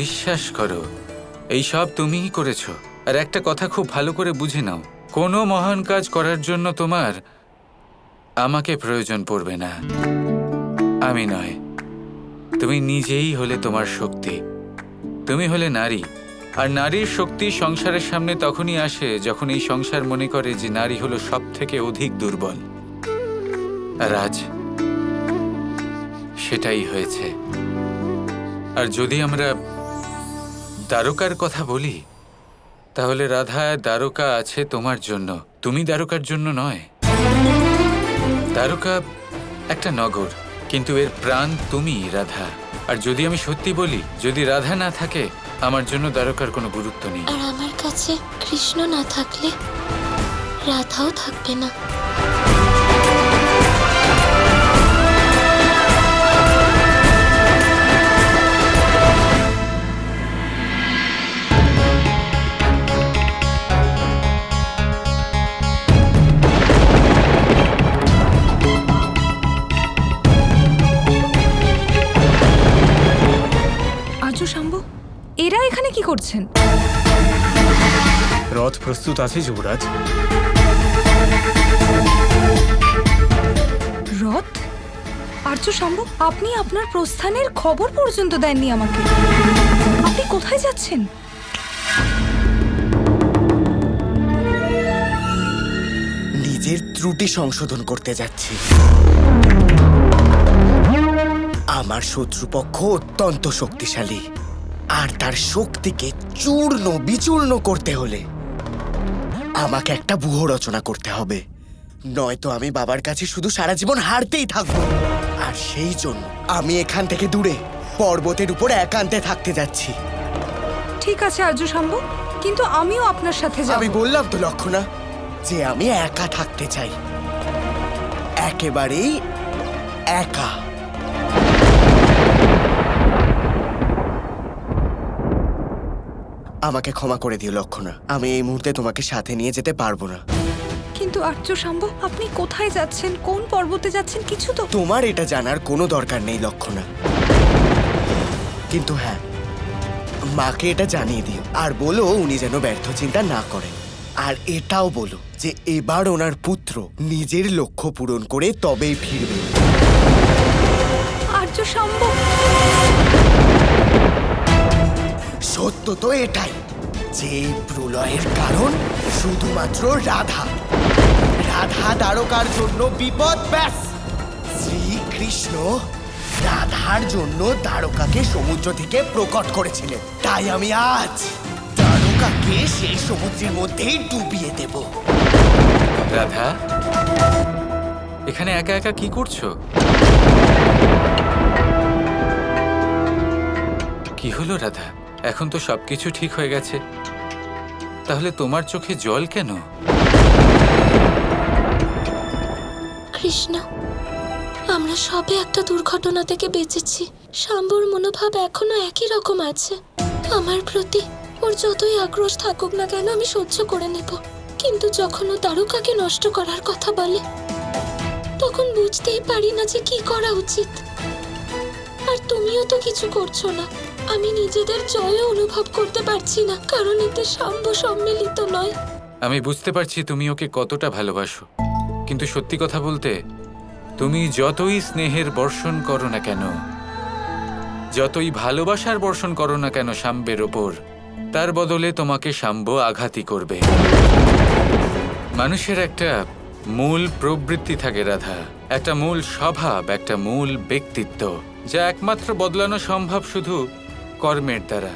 বিশ্বাস করো, এই সব তুমিই করেছো। আর একটা কথা খুব ভালো করে বুঝে নাও, কোনো মহান কাজ করার জন্য তোমার আমাকে প্রয়োজন পড়বে না। আমি নয়, তুমি নিজেই হলে তোমার শক্তি। তুমি হলে নারী, আর নারীর শক্তি সংসারের সামনে তখনই আসে যখন এই সংসার মনে করে যে নারী হলো সব থেকে অধিক দুর্বল। আর আজ সেটাই হয়েছে। আর যদি আমরা দ্বারকার কথা বলি, তাহলে রাধা, দ্বারকা আছে তোমার জন্য, তুমি দ্বারকার জন্য নয়। দ্বারকা একটা নগর, কিন্তু এর প্রাণ তুমি, রাধা। আর যদি আমি সত্যি বলি, যদি রাধা না থাকে, আমার জন্য দ্বারকার কোনো গুরুত্ব নেই। আর আমার কাছে কৃষ্ণ না থাকলে রাধাও থাকবে না। শাম্বু, এরা এখানে কি করছেন? রথ প্রস্তুত আছে যুবরাজ। রথ? আর্য শাম্বু, আপনি আপনার প্রস্থানের খবর পর্যন্ত দেননি আমাকে। আপনি কোথায় যাচ্ছেন? নিজের ত্রুটি সংশোধন করতে যাচ্ছি। আমার শত্রুপক্ষ অত্যন্ত শক্তিশালী, আর তার শক্তিকে চূর্ণ বিচূর্ণ করতে হলে আমাকে একটা ব্যূহ রচনা করতে হবে, নয়তো আমি বাবার কাছে শুধু সারা জীবন হারতেই থাকবো। আর সেই জন্য আমি এখান থেকে দূরে পর্বতের উপর একান্তে থাকতে যাচ্ছি। ঠিক আছে আর্য শাম্বু, কিন্তু আমিও আপনার সাথে যাব। আমি বললাম তো লক্ষণা, যে আমি একা থাকতে চাই, একেবারেই একা। আমাকে ক্ষমা করে দিও লক্ষণা, আমি এই মুহূর্তে তোমাকে সাথে নিয়ে যেতে পারবো না। কিন্তু আর্য শাম্বু, আপনি কোথায় যাচ্ছেন, কোন পর্বতে যাচ্ছেন, কিছু তো। তোমার এটা জানার কোনো দরকার নেই লক্ষণা, কিন্তু হ্যাঁ, মাকে এটা জানিয়ে দিও, আর বলো উনি যেন ব্যর্থ চিন্তা না করেন। আর এটাও বলো যে এবার ওনার পুত্র নিজের লক্ষ্য পূরণ করে তবেই ফিরবে। আর্য শাম্বু, সত্য তো এটাই যে এই প্রলয়ের কারণ শুধুমাত্র রাধা। রাধা দ্বারকার জন্য বিপদ, ব্যাস। শ্রীকৃষ্ণ রাধার জন্য দ্বারকাকে সমুদ্র থেকে প্রকট করেছিলেন, তাই আমি আজ দ্বারকাকে সেই সমুদ্রের মধ্যেই ডুবিয়ে দেব। রাধা, এখানে একা একা কি করছো? কি হলো রাধা? এখন তো সবকিছু ঠিক হয়ে গেছে, তাহলে তোমার চোখে জল কেন? কৃষ্ণ, আমরা সবে একটা দুর্ঘটনা থেকে বেঁচেছি। শাম্বুর মনোভাব এখনো একই রকম আছে আমার প্রতি। ওর যতই আক্রোশ থাকুক না কেন আমি সহ্য করে নেব, কিন্তু যখন ও দ্বারকাকে নষ্ট করার কথা বলে, তখন বুঝতেই পারি না যে কি করা উচিত। আর তুমিও তো কিছু করছো না। আমি নিজেদের জয়ও অনুভব করতে পারছি না, কারণ এতে শাম্বু সম্মিলিত নয়। আমি বুঝতে পারছি তুমি ওকে কতটা ভালোবাসো, কিন্তু সত্যি কথা বলতে, তুমি যতই স্নেহের বর্ষণ করো না কেন, যতই ভালোবাসার বর্ষণ করো না কেন শাম্বের ওপর, তার বদলে তোমাকে শাম্ব আঘাতই করবে। মানুষের একটা মূল প্রবৃত্তি থাকে রাধা, একটা মূল স্বভাব, একটা মূল ব্যক্তিত্ব, যা একমাত্র বদলানো সম্ভব শুধু কর্মের দ্বারা।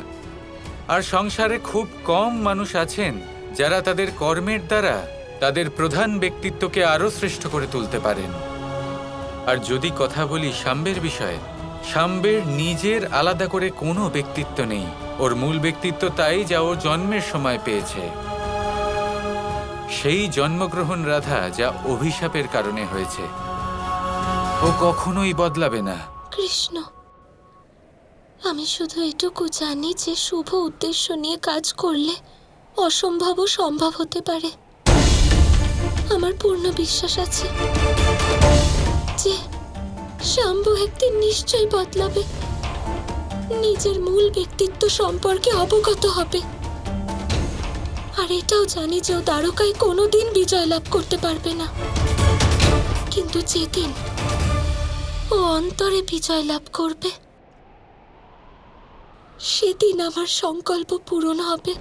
আর সংসারে খুব কম মানুষ আছেন যারা তাদের কর্মের দ্বারা তাদের প্রধান ব্যক্তিত্বকে আরো শ্রেষ্ঠ করে তুলতে পারেন। আর যদি কথা বলি শাম্বের বিষয়ে, শাম্বের নিজের আলাদা করে কোনো ব্যক্তিত্ব নেই। ওর মূল ব্যক্তিত্ব তাই যা ও জন্মের সময় পেয়েছে, সেই জন্মগ্রহণ রাধা যা অভিশাপের কারণে হয়েছে। ও কখনোই বদলাবে না। কৃষ্ণ, আমি শুধু এটুকু জানি যে শুভ উদ্দেশ্য নিয়ে কাজ করলে অসম্ভবও সম্ভব হতে পারে। আমার পূর্ণ বিশ্বাস আছে যে শাম্বু একদিন নিশ্চয়ই বদলাবে। নিজের মূল ব্যক্তিত্ব সম্পর্কে অবগত হবে। আর এটাও জানি যে ও দ্বারকায় কোনোদিন বিজয় লাভ করতে পারবে না, কিন্তু যেদিন ও অন্তরে বিজয় লাভ করবে সেদিন আমার সংকল্প পূরণ হবে।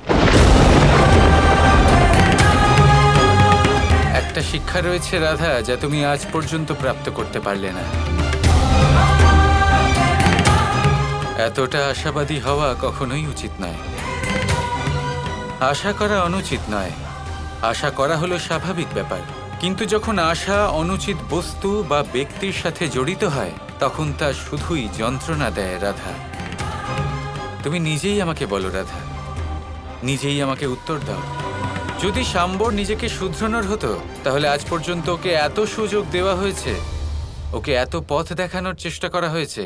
একটা শিক্ষা রয়েছে রাধা, যা তুমি আজ পর্যন্ত প্রাপ্ত করতে পারলে না। এতটা আশাবাদী হওয়া কখনোই উচিত নয়। আশা করা অনুচিত নয়, আশা করা হলো স্বাভাবিক ব্যাপার। কিন্তু যখন আশা অনুচিত বস্তু বা ব্যক্তির সাথে জড়িত হয়, তখন তা শুধুই যন্ত্রণা দেয় রাধা। তুমি নিজেই আমাকে বলো রাধা, নিজেই আমাকে উত্তর দাও। যদি শাম্বর নিজেকে শুধরানোর হতো, তাহলে আজ পর্যন্ত ওকে এত সুযোগ দেওয়া হয়েছে, ওকে এত পথ দেখানোর চেষ্টা করা হয়েছে,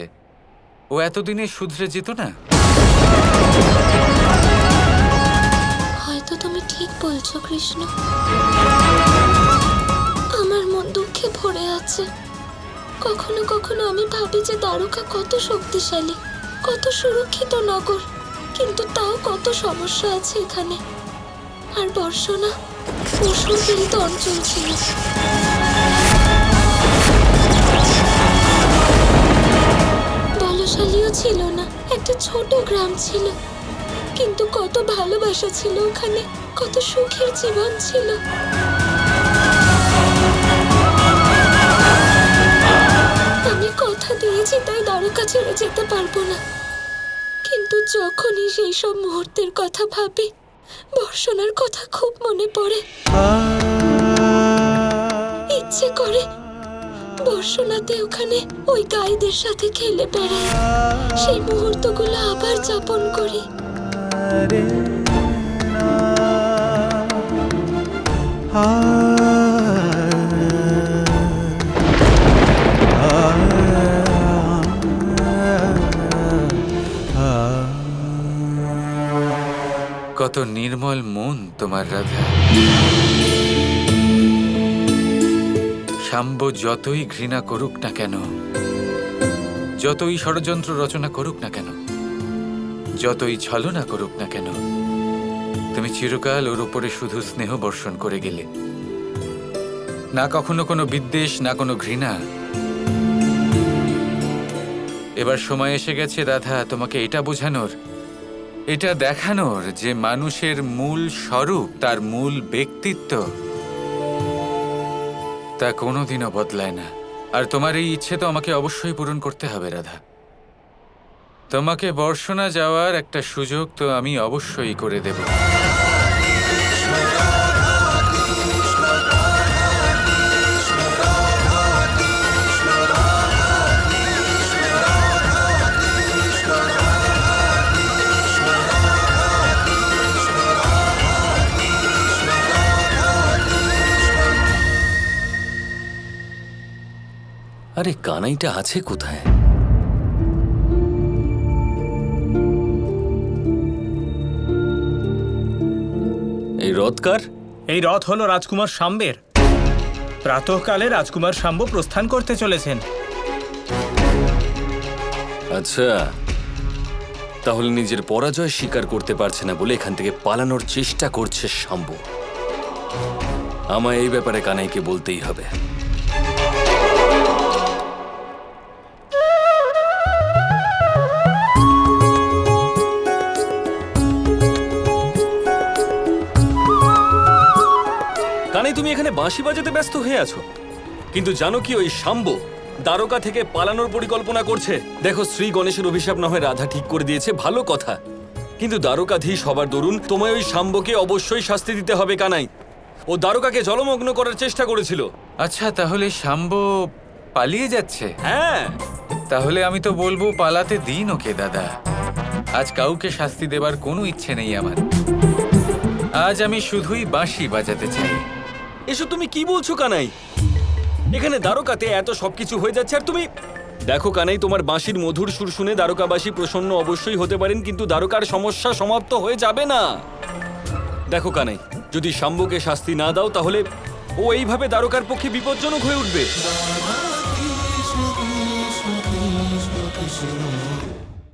ও এতদিনে শুধরে যেত না? হয়তো তুমি ঠিক বলছো কৃষ্ণ। আমার মন দুঃখে ভরে আছে। কখনো কখনো আমি ভাবি যে দ্বারকা কত শক্তিশালী, কত সুরক্ষিত নগর, কিন্তু তাও কত সমস্যা আছে এখানে। আর বর্ষণা পশুপীড়িত অঞ্চল ছিল। বলশালীও ছিল না, একটা ছোট গ্রাম ছিল, কিন্তু কত ভালোবাসা ছিল ওখানে, কত সুখের জীবন ছিল। আমি কথা দিয়েছি তাই দ্বারকা ছেড়ে যেতে পারবো না, কিন্তু যখনই সেই সব মুহূর্তের কথা ভাবি, বর্ষণার কথা খুব মনে পড়ে। ইচ্ছে করে বর্ষণাতে ওখানে ওই গাইদের সাথে খেলে বেড়াই, সেই মুহূর্তগুলো আবার যাপন করি। কত নির্মল মন তোমার রাধা। শাম্ব যতই ঘৃণা করুক না কেন, যতই ষড়যন্ত্র রচনা করুক না কেন, যতই ছলনা করুক না কেন, তুমি চিরকাল ওর উপরে শুধু স্নেহ বর্ষণ করে গেলে। না কখনো কোনো বিদ্বেষ, না কোনো ঘৃণা। এবার সময় এসে গেছে রাধা তোমাকে এটা বোঝানোর, এটা দেখানোর যে মানুষের মূল স্বরূপ, তার মূল ব্যক্তিত্ব, তা কোনোদিনও বদলায় না। আর তোমার এই ইচ্ছে তো আমাকে অবশ্যই পূরণ করতে হবে রাধা। তোমাকে বর্ষণা যাওয়ার একটা সুযোগ তো আমি অবশ্যই করে দেব। আরে কানাইটা আছে কোথায়? এই রথকার? এই রথ হলো রাজকুমার শাম্বের। প্রাতঃকালে রাজকুমার শাম্ব প্রস্থান করতে চলেছেন। আচ্ছা, তাহলে নিজের পরাজয় স্বীকার করতে পারছে না বলে এখান থেকে পালানোর চেষ্টা করছে শাম্ব। আমায় এই ব্যাপারে কানাইকে বলতেই হবে। কানাই, তুমি এখানে বাঁশি বাজাতে ব্যস্ত হয়ে আছো, কিন্তু জানো কি ওই শাম্ব দ্বারকা থেকে পালানোর পরিকল্পনা করছে। দেখো, শ্রী গণেশের অভিশাপ না হয় রাধা ঠিক করে দিয়েছে, ভালো কথা, কিন্তু দ্বারকাধীশ হবার দরুন তোমায় ওই শাম্বকে অবশ্যই শাস্তি দিতে হবে কানাই। ও দ্বারকাকে জলমগ্ন করার চেষ্টা করেছিল। আচ্ছা, তাহলে শাম্ব পালিয়ে যাচ্ছে? হ্যাঁ। তাহলে আমি তো বলবো পালাতে দিন ওকে দাদা। আজ কাউকে শাস্তি দেবার কোনো ইচ্ছে নেই আমার। আজ আমি শুধুই বাঁশি বাজাতে চাই। এসব তুমি কি বলছো কানাই? এখানে দ্বারকাতে এত সবকিছু হয়ে যাচ্ছে আর তুমি... দেখো কানাই, তোমার বাঁশির মধুর সুর শুনে দ্বারকাবাসী প্রসন্ন অবশ্যই হতে পারেন, কিন্তু দ্বারকার সমস্যা সমাপ্ত হয়ে যাবে না। দেখো কানাই, যদি শাম্বকে শাস্তি না দাও তাহলে ও এইভাবে দ্বারকার পক্ষে বিপজ্জনক হয়ে উঠবে।